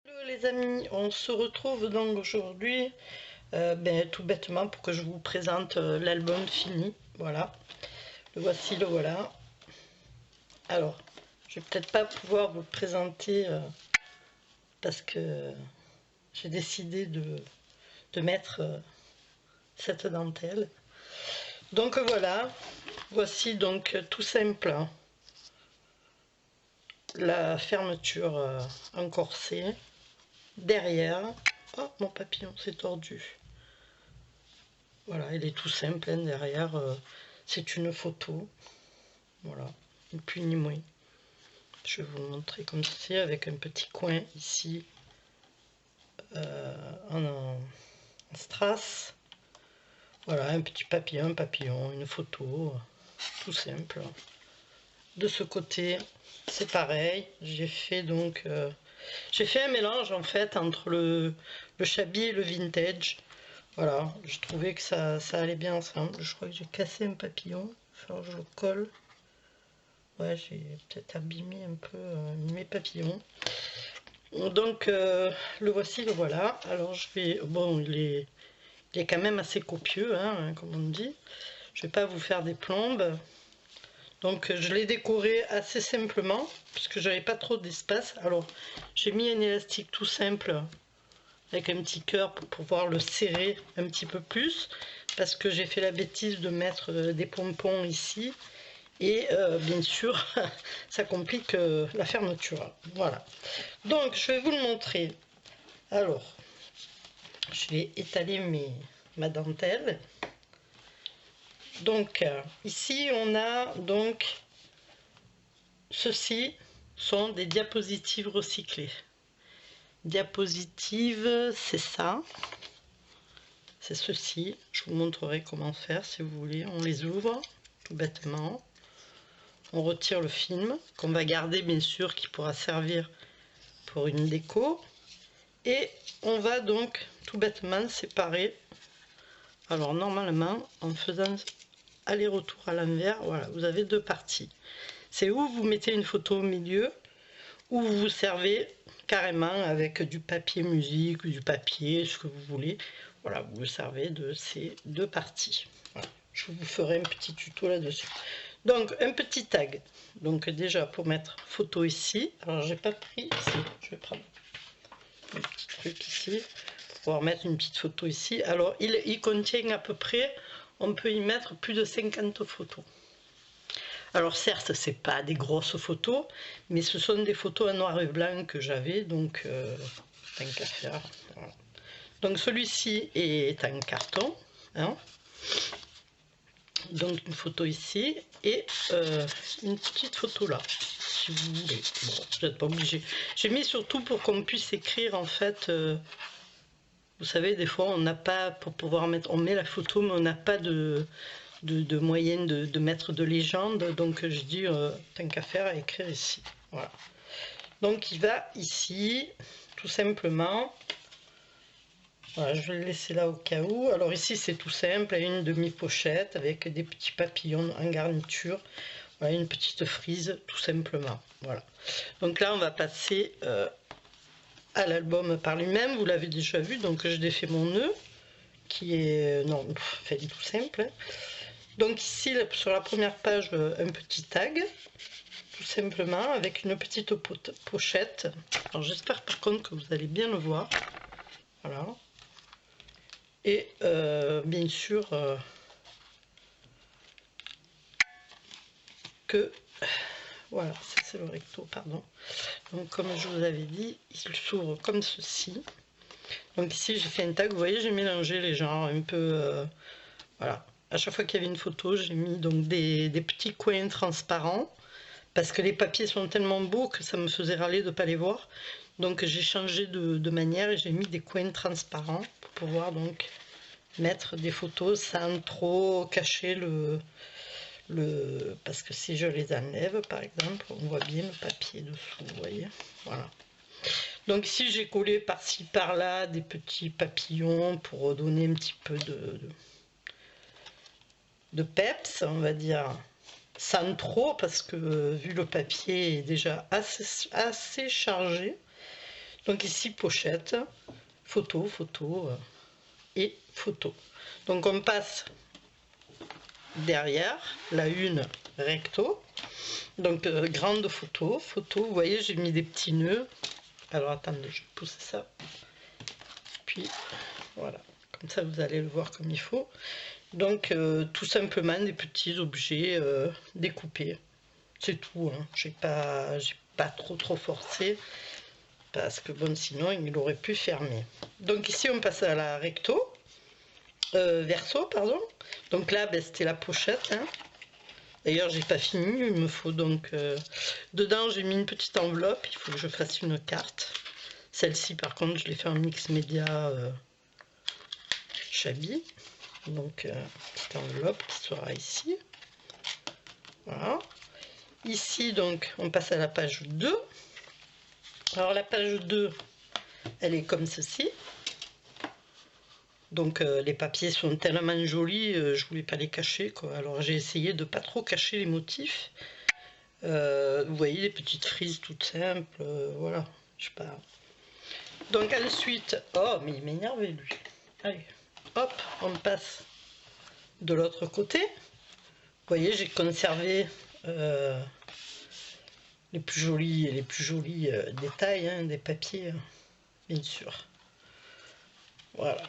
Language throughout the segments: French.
Hello les amis, on se retrouve donc aujourd'hui tout bêtement pour que je vous présente l'album fini. Voilà, le voici, le voilà. Alors, je vais peut-être pas pouvoir vous le présenter parce que j'ai décidé de mettre cette dentelle. Donc voilà, voici donc tout simple hein, la fermeture en corset. Derrière, oh mon papillon s'est tordu. Voilà, il est tout simple hein, derrière, c'est une photo, voilà, ni plus ni moins. Je vais vous le montrer comme ceci, avec un petit coin ici en strass. Voilà, un petit papillon, une photo, tout simple. De ce côté, c'est pareil, j'ai fait donc, j'ai fait un mélange en fait entre le shabby et le vintage. Voilà, je trouvais que ça allait bien ensemble. Je crois que j'ai cassé un papillon. Alors je le colle. Ouais, j'ai peut-être abîmé un peu mes papillons. Donc le voici, le voilà. Alors je vais... Bon, il est quand même assez copieux, hein, comme on dit. Je vais pas vous faire des plombes. Donc je l'ai décoré assez simplement, puisque j'avais pas trop d'espace. Alors j'ai mis un élastique tout simple avec un petit cœur pour pouvoir le serrer un petit peu plus, parce que j'ai fait la bêtise de mettre des pompons ici et bien sûr ça complique la fermeture. Voilà, donc je vais vous le montrer. Alors je vais étaler ma dentelle. Donc ici on a donc ceci sont des diapositives recyclées. Diapositives, c'est ça. C'est ceci, je vous montrerai comment faire si vous voulez. On les ouvre tout bêtement, on retire le film qu'on va garder bien sûr, qui pourra servir pour une déco, et on va donc tout bêtement séparer. Alors normalement en faisant aller-retour à l'envers, voilà, vous avez deux parties. C'est où vous mettez une photo au milieu, ou vous vous servez carrément avec du papier musique ou du papier, ce que vous voulez. Voilà, vous vous servez de ces deux parties. Voilà. Je vous ferai un petit tuto là-dessus. Donc un petit tag. Donc déjà pour mettre photo ici. Alors j'ai pas pris ici. Je vais prendre un petit truc ici pour pouvoir mettre une petite photo ici. Alors il contient à peu près, on peut y mettre plus de 50 photos. Alors certes, c'est pas des grosses photos, mais ce sont des photos en noir et blanc que j'avais, donc tant qu'à faire. Voilà. Donc celui-ci est en carton, hein. Donc une photo ici et une petite photo là, si vous voulez. Bon, vous n'êtes pas obligé. J'ai mis surtout pour qu'on puisse écrire en fait. Vous savez, des fois on n'a pas, pour pouvoir mettre, on met la photo, mais on n'a pas de moyen de mettre de légende, donc je dis tant qu'à faire à écrire ici. Voilà, donc il va ici tout simplement. Voilà, je vais le laisser là au cas où. Alors ici c'est tout simple, une demi-pochette avec des petits papillons en garniture. Voilà, une petite frise tout simplement. Voilà, donc là on va passer à l'album par lui-même. Vous l'avez déjà vu, donc je défais mon nœud qui est non, fait tout simple. Donc ici sur la première page un petit tag tout simplement avec une petite pochette. Alors j'espère par contre que vous allez bien le voir. Voilà, et bien sûr que voilà, c'est le recto, pardon. Donc comme je vous avais dit, il s'ouvre comme ceci. Donc ici j'ai fait un tag, vous voyez, j'ai mélangé les genres un peu voilà, à chaque fois qu'il y avait une photo j'ai mis donc des petits coins transparents, parce que les papiers sont tellement beaux que ça me faisait râler de ne pas les voir. Donc j'ai changé de manière et j'ai mis des coins transparents pour pouvoir donc mettre des photos sans trop cacher parce que si je les enlève par exemple, on voit bien le papier dessous, vous voyez. Voilà. Donc ici j'ai collé par-ci par-là des petits papillons pour donner un petit peu de peps, on va dire, sans trop, parce que vu le papier est déjà assez chargé. Donc ici, pochette, photo, photo et photo. Donc on passe derrière, la une recto. Donc grande photo, photo, vous voyez, j'ai mis des petits nœuds. Alors attendez, je vais pousser ça. Puis voilà, comme ça vous allez le voir comme il faut. Donc tout simplement des petits objets découpés. C'est tout, hein. J'ai pas trop forcé. Parce que bon, sinon il aurait pu fermer. Donc ici on passe à la recto. Verso, pardon. Donc là, ben, c'était la pochette. Hein. D'ailleurs, j'ai pas fini. Il me faut donc... dedans, j'ai mis une petite enveloppe. Il faut que je fasse une carte. Celle-ci, par contre, je l'ai fait en mix média Chabi. Donc, petite enveloppe qui sera ici. Voilà. Ici, donc, on passe à la page 2. Alors, la page 2, elle est comme ceci. Donc les papiers sont tellement jolis, je voulais pas les cacher, quoi. Alors j'ai essayé de pas trop cacher les motifs. Vous voyez les petites frises toutes simples, voilà, je sais pas. Donc ensuite, oh mais il m'énerve lui. Allez, hop, on passe de l'autre côté. Vous voyez, j'ai conservé les plus jolis détails, hein, des papiers, bien sûr. Voilà.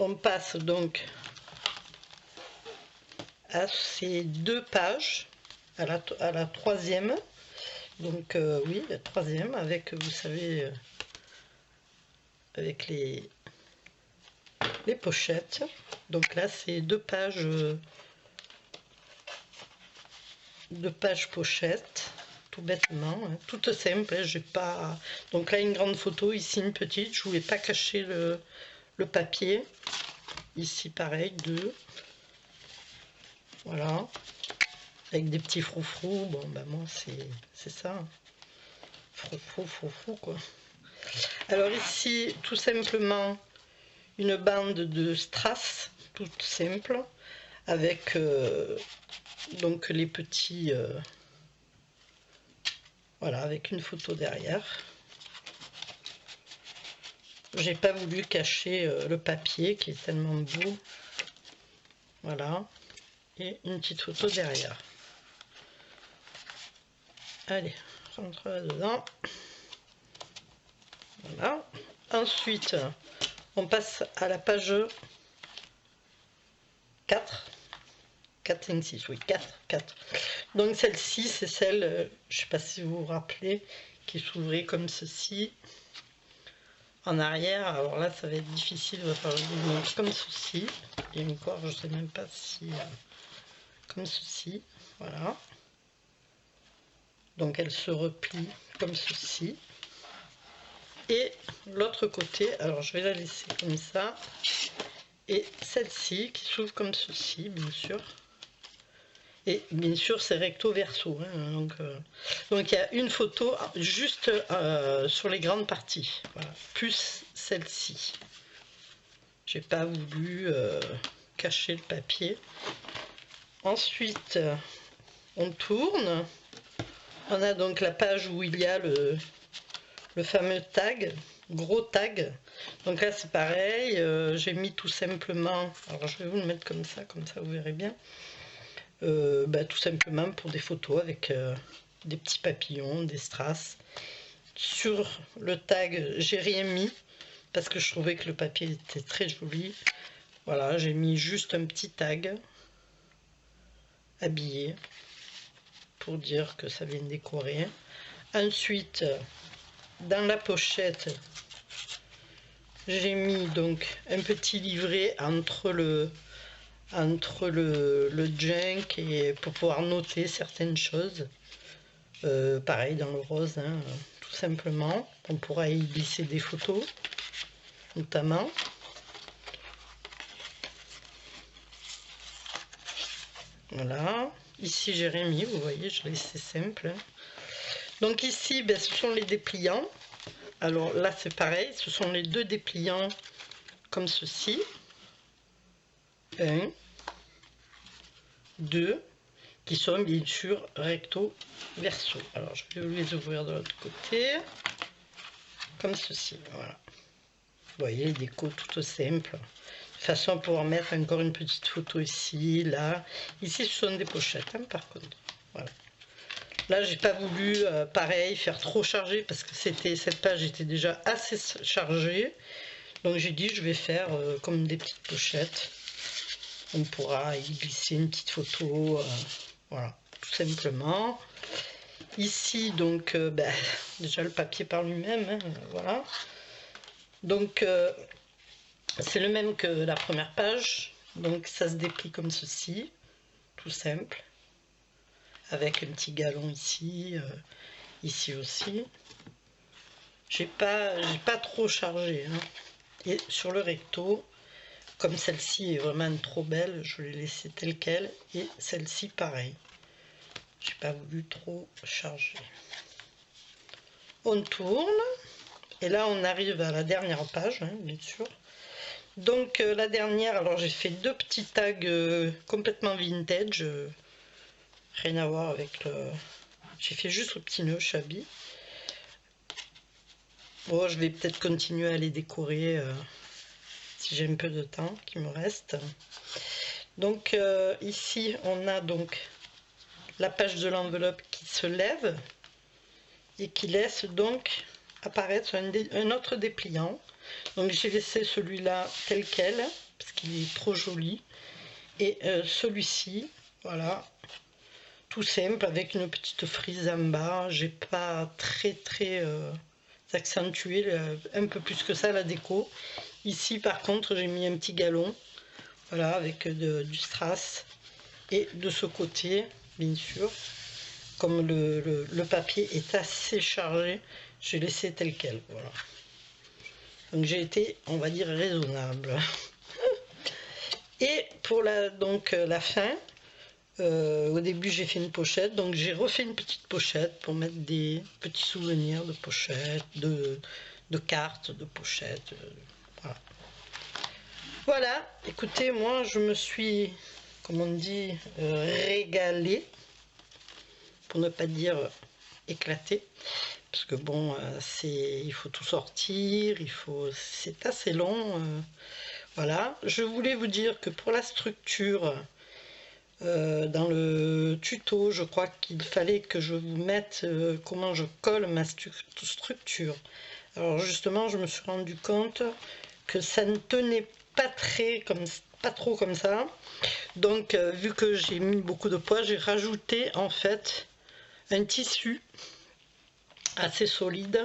On passe donc à ces deux pages, à la troisième. Donc oui, la troisième, avec, vous savez, avec les pochettes. Donc là, c'est deux pages pochettes, tout bêtement, hein, toutes simples. Hein, j'ai pas. Donc là, une grande photo, ici une petite. Je voulais pas cacher le papier. Ici, pareil, deux. Voilà. Avec des petits froufrous. Bon, ben moi, c'est ça. Hein. Froufrou, quoi. Alors ici, tout simplement, une bande de strass, toute simple, avec donc les petits... voilà, avec une photo derrière. J'ai pas voulu cacher le papier qui est tellement beau. Voilà. Et une petite photo derrière. Allez, rentre là-dedans. Voilà. Ensuite, on passe à la page 4. 4, 5, 6, oui, 4. Donc celle-ci, c'est celle, je ne sais pas si vous vous rappelez, qui s'ouvrait comme ceci. En arrière, alors là, ça va être difficile, il va falloir que je vous montre comme ceci. Et encore, je ne sais même pas si... comme ceci, voilà. Donc elle se replie comme ceci. Et l'autre côté, alors je vais la laisser comme ça. Et celle-ci qui s'ouvre comme ceci, bien sûr. Et bien sûr, c'est recto verso. Hein, donc il y a une photo juste sur les grandes parties. Voilà, plus celle-ci. J'ai pas voulu cacher le papier. Ensuite, on tourne. On a donc la page où il y a le fameux tag, gros tag. Donc là c'est pareil, j'ai mis tout simplement, alors je vais vous le mettre comme ça vous verrez bien, tout simplement pour des photos avec des petits papillons, des strass. Sur le tag j'ai rien mis parce que je trouvais que le papier était très joli. Voilà, j'ai mis juste un petit tag habillé pour dire que ça vient décorer. Ensuite, dans la pochette, j'ai mis donc un petit livret entre le junk et pour pouvoir noter certaines choses. Pareil dans le rose, hein, tout simplement. On pourra y glisser des photos, notamment. Voilà. Ici, j'ai rien mis, vous voyez, je l'ai laissé simple. Donc ici, ben, ce sont les dépliants. Alors là, c'est pareil, ce sont les deux dépliants comme ceci. 1, 2, qui sont bien sûr recto verso. Alors je vais les ouvrir de l'autre côté. comme ceci, voilà. Vous voyez les décos toutes simples, de façon à pouvoir mettre encore une petite photo ici, là. Ici ce sont des pochettes hein, par contre, voilà. Là j'ai pas voulu pareil faire trop chargé parce que cette page était déjà assez chargée, donc j'ai dit je vais faire comme des petites pochettes, on pourra y glisser une petite photo, voilà, tout simplement. Ici donc déjà le papier par lui-même, hein, voilà. Donc c'est le même que la première page, donc ça se déplie comme ceci, tout simple, avec un petit galon ici, ici aussi. J'ai pas trop chargé, hein. Et sur le recto, comme celle-ci est vraiment trop belle, je l'ai laissée telle quelle, et celle-ci pareil. J'ai pas voulu trop charger. On tourne. Et là, on arrive à la dernière page, hein, bien sûr. Donc, la dernière, alors j'ai fait deux petits tags complètement vintage. Rien à voir avec le... J'ai fait juste le petit nœud Shabby. Bon, je vais peut-être continuer à les décorer si j'ai un peu de temps qui me reste. Donc, ici, on a donc la page de l'enveloppe qui se lève et qui laisse donc apparaître un autre dépliant. Donc j'ai laissé celui-là tel quel parce qu'il est trop joli, et celui-ci, voilà, tout simple avec une petite frise en bas. J'ai pas très accentué un peu plus que ça la déco. Ici par contre j'ai mis un petit galon, voilà, avec du strass, et de ce côté bien sûr, comme le papier est assez chargé, j'ai laissé tel quel, voilà. Donc j'ai été, on va dire, raisonnable. Et pour la fin, au début j'ai fait une pochette, donc j'ai refait une petite pochette pour mettre des petits souvenirs de pochettes, de cartes, de pochettes, voilà. Voilà, écoutez, moi je me suis, comme on dit, régalée, pour ne pas dire éclatée. Parce que bon, il faut tout sortir, c'est assez long. Voilà, je voulais vous dire que pour la structure, dans le tuto, je crois qu'il fallait que je vous mette comment je colle ma structure. Alors justement, je me suis rendu compte que ça ne tenait pas trop comme ça. Donc, vu que j'ai mis beaucoup de poids, j'ai rajouté en fait un tissu assez solide,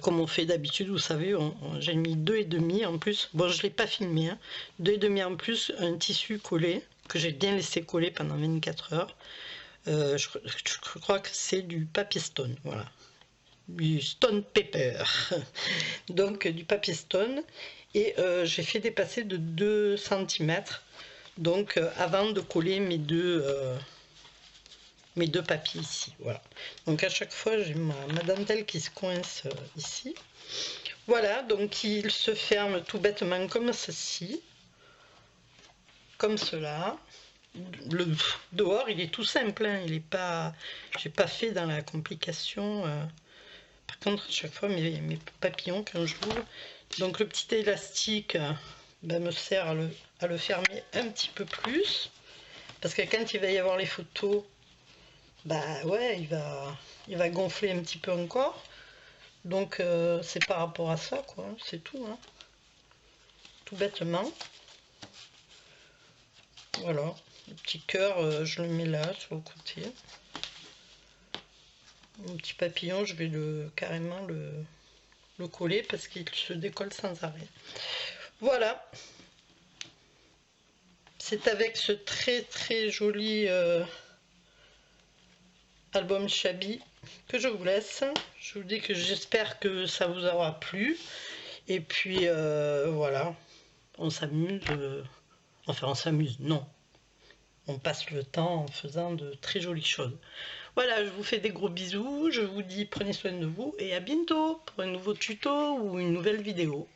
comme on fait d'habitude, vous savez, j'ai mis 2,5 en plus, bon je ne l'ai pas filmé, hein, 2,5 en plus, un tissu collé, que j'ai bien laissé coller pendant 24 heures, je crois que c'est du papier stone, voilà, du stone paper, donc du papier stone, et j'ai fait dépasser de 2 cm, donc avant de coller mes deux papiers ici, voilà. Donc à chaque fois j'ai ma dentelle qui se coince ici, voilà. Donc il se ferme tout bêtement comme ceci, comme cela. Le dehors il est tout simple, hein, il est pas, j'ai pas fait dans la complication. Par contre à chaque fois mes papillons quand je l'ouvre, donc le petit élastique me sert à le fermer un petit peu plus, parce que quand il va y avoir les photos, bah ouais, il va gonfler un petit peu encore. Donc c'est par rapport à ça, quoi, c'est tout, hein. Tout bêtement. Voilà, le petit cœur, je le mets là, sur le côté. Mon petit papillon, je vais carrément le coller parce qu'il se décolle sans arrêt. Voilà. C'est avec ce très joli album Shabby que je vous laisse. Je vous dis que j'espère que ça vous aura plu. Et puis voilà, on s'amuse. Enfin, on s'amuse, non. On passe le temps en faisant de très jolies choses. Voilà, je vous fais des gros bisous. Je vous dis prenez soin de vous et à bientôt pour un nouveau tuto ou une nouvelle vidéo.